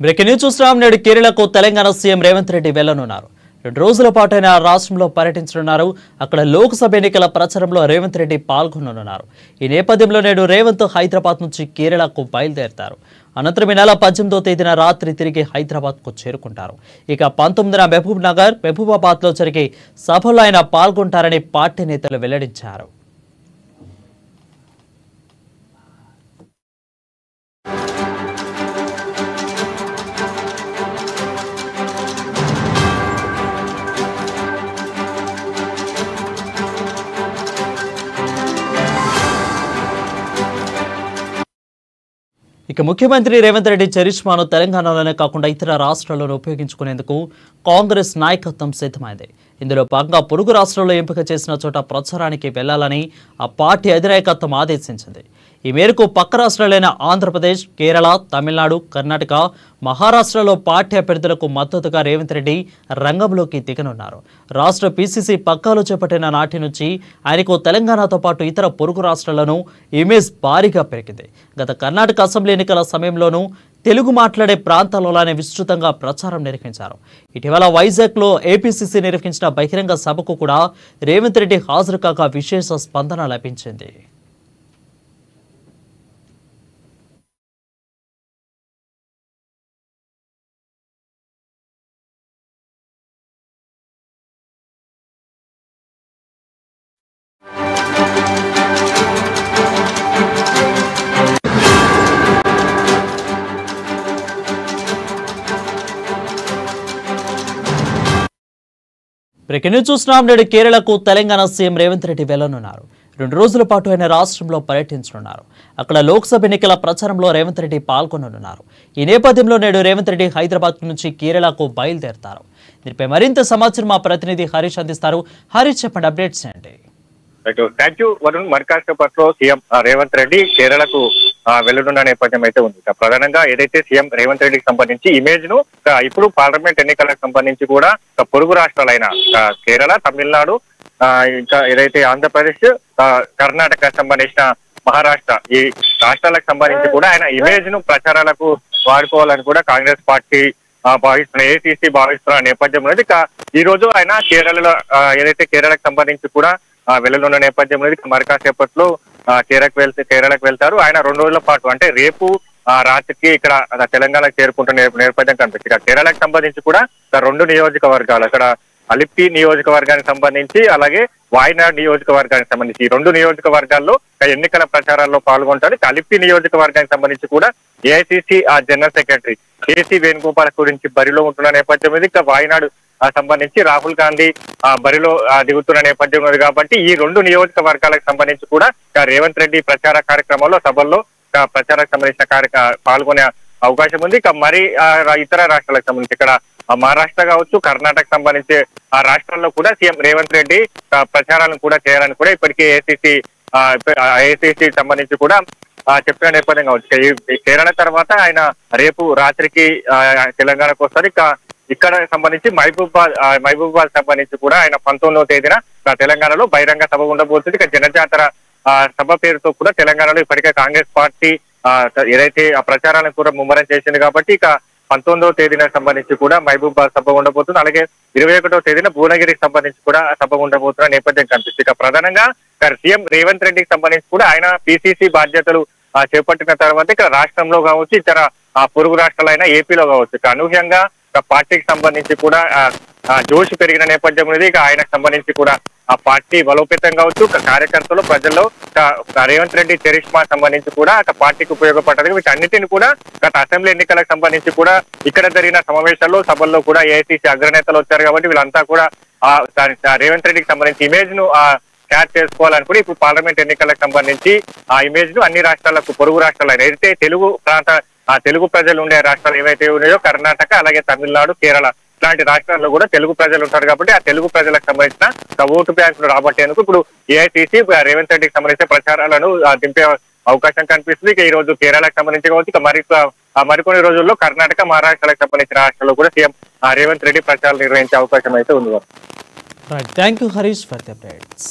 Breaking news చూస్తున్నాం. నేడు కేరళకు తెలంగాణ సీఎం రేవంత్ రెడ్డి వెళ్లనున్నారు. 2 రోజుల పాటు ఆయన రాష్ట్రంలో పర్యటించనున్నారు. అక్కడ లోక్సభ ఎన్నికల ప్రచారంలో రేవంత్ రెడ్డి పాల్గొననున్నారు. ఈ నేపథ్యంలో నేడు రేవంత్ హైదరాబాద్ నుంచి కేరళకు బయలుదేరతారు. అనంతరం ఈ నెల 18వ తేదీన రాత్రి తిరిగి హైదరాబాద్కు చేరుకుంటారు. ఇక 19న మహబూబ్ నగర్, మహబూబాబాద్లో జరిగే సభలో ఆయన పాల్గొంటారని పార్టీ నేతలు వెల్లడించారు. ఇక ముఖ్యమంత్రి రేవంత్ రెడ్డి చరిష్మాను తెలంగాణలోనే కాకుండా ఇతర రాష్ట్రాల్లోనూ ఉపయోగించుకునేందుకు కాంగ్రెస్ నాయకత్వం సిద్ధమైంది. ఇందులో భాగంగా పొరుగు రాష్ట్రాల్లో ఎంపిక చేసిన చోట ప్రచారానికి వెళ్లాలని ఆ పార్టీ అధినాయకత్వం ఆదేశించింది. ఈ మేరకు పక్క రాష్ట్రాలైన ఆంధ్రప్రదేశ్, కేరళ, తమిళనాడు, కర్ణాటక, మహారాష్ట్రలో పార్టీ అభ్యర్థులకు మద్దతుగా రేవంత్ రెడ్డి రంగంలోకి దిగనున్నారు. రాష్ట్ర పీసీసీ పగ్గాలు చేపట్టిన నాటి నుంచి ఆయనకు తెలంగాణతో పాటు ఇతర పొరుగు రాష్ట్రాల్లోనూ ఇమేజ్ భారీగా పెరిగింది. గత కర్ణాటక అసెంబ్లీ ఎన్నికల సమయంలోనూ తెలుగు మాట్లాడే ప్రాంతాల్లోనే విస్తృతంగా ప్రచారం నిర్వహించారు. ఇటీవల వైజాగ్లో ఏపీసీసీ నిర్వహించిన బహిరంగ సభకు కూడా రేవంత్ రెడ్డి హాజరు కాగా విశేష స్పందన లభించింది. బ్రేకింగ్ న్యూస్ చూస్తున్నాం. నేడు కేరళకు తెలంగాణ సీఎం రేవంత్ రెడ్డి వెళ్లనున్నారు. 2 రోజుల పాటు ఆయన రాష్ట్రంలో పర్యటించనున్నారు. అక్కడ లోక్సభ ఎన్నికల ప్రచారంలో రేవంత్ రెడ్డి పాల్గొననున్నారు. ఈ నేపథ్యంలో నేడు రేవంత్ రెడ్డి హైదరాబాద్ నుంచి కేరళకు బయలుదేరతారు. దీనిపై మరింత సమాచారం మా ప్రతినిధి హరీష్ అందిస్తారు. హరీష్, చెప్పండి, అప్డేట్స్ ఏంటి? Thank you Varun. మరికాసేపట్లో సీఎం రేవంత్ రెడ్డి కేరళకు వెళ్లనున్న నేపథ్యం అయితే ఉంది. ప్రధానంగా ఏదైతే సీఎం రేవంత్ రెడ్డికి సంబంధించి ఇమేజ్ ను ఇప్పుడు పార్లమెంట్ ఎన్నికలకు సంబంధించి కూడా పొరుగు రాష్ట్రాలైన కేరళ, తమిళనాడు, ఇంకా ఏదైతే ఆంధ్రప్రదేశ్, కర్ణాటక సంబంధించిన మహారాష్ట్ర, ఈ రాష్ట్రాలకు సంబంధించి కూడా ఆయన ఇమేజ్ ను ప్రచారాలకు వాడుకోవాలని కూడా కాంగ్రెస్ పార్టీ భావిస్తున్న, ఏఐసీసీ భావిస్తున్న నేపథ్యంలో ఈ రోజు ఆయన కేరళలో ఏదైతే కేరళకు సంబంధించి కూడా వెళ్లనున్న నేపథ్యంలో మరికాసేపట్లో కేరళకు వెళ్తారు. ఆయన 2 రోజుల పాటు అంటే రేపు రాత్రికి ఇక్కడ తెలంగాణకు చేరుకుంటున్న నేపథ్యం కనిపిస్తుంది. కేరళకు సంబంధించి కూడా 2 నియోజకవర్గాలు, అక్కడ అలిప్పి నియోజకవర్గానికి సంబంధించి అలాగే వాయనాడ్ నియోజకవర్గానికి సంబంధించి ఈ 2 నియోజకవర్గాల్లో ఎన్నికల ప్రచారాల్లో పాల్గొంటారు. అలిప్పి నియోజకవర్గానికి సంబంధించి కూడా AICC general secretary KC Venugopal గురించి బరిలో ఉంటున్న నేపథ్యం ఇది. వాయనాడు సంబంధించి రాహుల్ గాంధీ బరిలో దిగుతున్న నేపథ్యం ఉంది కాబట్టి ఈ 2 నియోజకవర్గాలకు సంబంధించి కూడా రేవంత్ రెడ్డి ప్రచార కార్యక్రమంలో సభల్లో ప్రచారానికి సంబంధించిన పాల్గొనే అవకాశం ఉంది. మరి ఇతర రాష్ట్రాలకు సంబంధించి ఇక్కడ మహారాష్ట్ర కావచ్చు, కర్ణాటక సంబంధించి ఆ రాష్ట్రాల్లో కూడా సీఎం రేవంత్ రెడ్డి ప్రచారాలను కూడా చేయాలని కూడా ఇప్పటికే ఏఐసీసీ సంబంధించి కూడా చెప్పిన నేపథ్యం కావచ్చు. ఈ కేరళ తర్వాత ఆయన రేపు రాత్రికి తెలంగాణకు వస్తారు. ఇక్కడ సంబంధించి మహబూబాబాద్ సంబంధించి కూడా ఆయన 19వ తేదీన తెలంగాణలో బహిరంగ సభ ఉండబోతుంది. జనజాతర సభ పేరుతో కూడా తెలంగాణలో ఇప్పటికే కాంగ్రెస్ పార్టీ ఏదైతే ఆ ప్రచారాలను కూడా ముమ్మరం చేసింది కాబట్టి 19వ తేదీన సంబంధించి కూడా మహబూబాబాద్ సభ ఉండబోతుంది. అలాగే 21వ తేదీన భువనగిరికి సంబంధించి కూడా సభ ఉండబోతున్న నేపథ్యం కనిపిస్తుంది. ప్రధానంగా సీఎం రేవంత్ రెడ్డికి సంబంధించి కూడా ఆయన పీసీసీ బాధ్యతలు చేపట్టిన తర్వాత ఇక్కడ రాష్ట్రంలో కావచ్చు, ఇతర పొరుగు రాష్ట్రాలైన ఏపీలో కావచ్చు అనూహ్యంగా పార్టీకి సంబంధించి కూడా జోష్ పెరిగిన నేపథ్యం అనేది ఆయనకు సంబంధించి కూడా ఆ పార్టీ బలోపేతం కావచ్చు, కార్యకర్తలు, ప్రజల్లో రేవంత్ రెడ్డి చరిష్మా సంబంధించి కూడా పార్టీకి ఉపయోగపడ్డది. వీటన్నిటిని కూడా గత అసెంబ్లీ ఎన్నికలకు సంబంధించి కూడా ఇక్కడ జరిగిన సమావేశాల్లో, సభల్లో కూడా ఏఐసీసీ అగ్రనేతలు వచ్చారు కాబట్టి వీళ్ళంతా కూడా రేవంత్ రెడ్డికి సంబంధించి ఇమేజ్ ను క్యాచ్ చేసుకోవాలని కూడా ఇప్పుడు పార్లమెంట్ ఎన్నికలకు సంబంధించి ఆ ఇమేజ్ ను అన్ని రాష్ట్రాలకు, పొరుగు రాష్ట్రాలు ఏదైతే తెలుగు ప్రజలు ఉండే రాష్ట్రాలు ఏవైతే ఉన్నాయో కర్ణాటక, అలాగే తమిళనాడు, కేరళ ఇలాంటి రాష్ట్రాల్లో కూడా తెలుగు ప్రజలు ఉంటారు కాబట్టి ఆ తెలుగు ప్రజలకు సంబంధించిన ఓటు బ్యాంకులు రాబట్టేందుకు ఇప్పుడు ఏఐసీసీ రేవంత్ రెడ్డికి సంబంధించిన ప్రచారాలను దింపే అవకాశం కనిపిస్తుంది. ఈ రోజు కేరళకు సంబంధించి కావచ్చు, మరికొన్ని రోజుల్లో కర్ణాటక, మహారాష్ట్రలకు సంబంధించిన రాష్ట్రాల్లో కూడా సీఎం రేవంత్ రెడ్డి ప్రచారాలు నిర్వహించే అవకాశం అయితే ఉంది. Thank you Harish for the updates.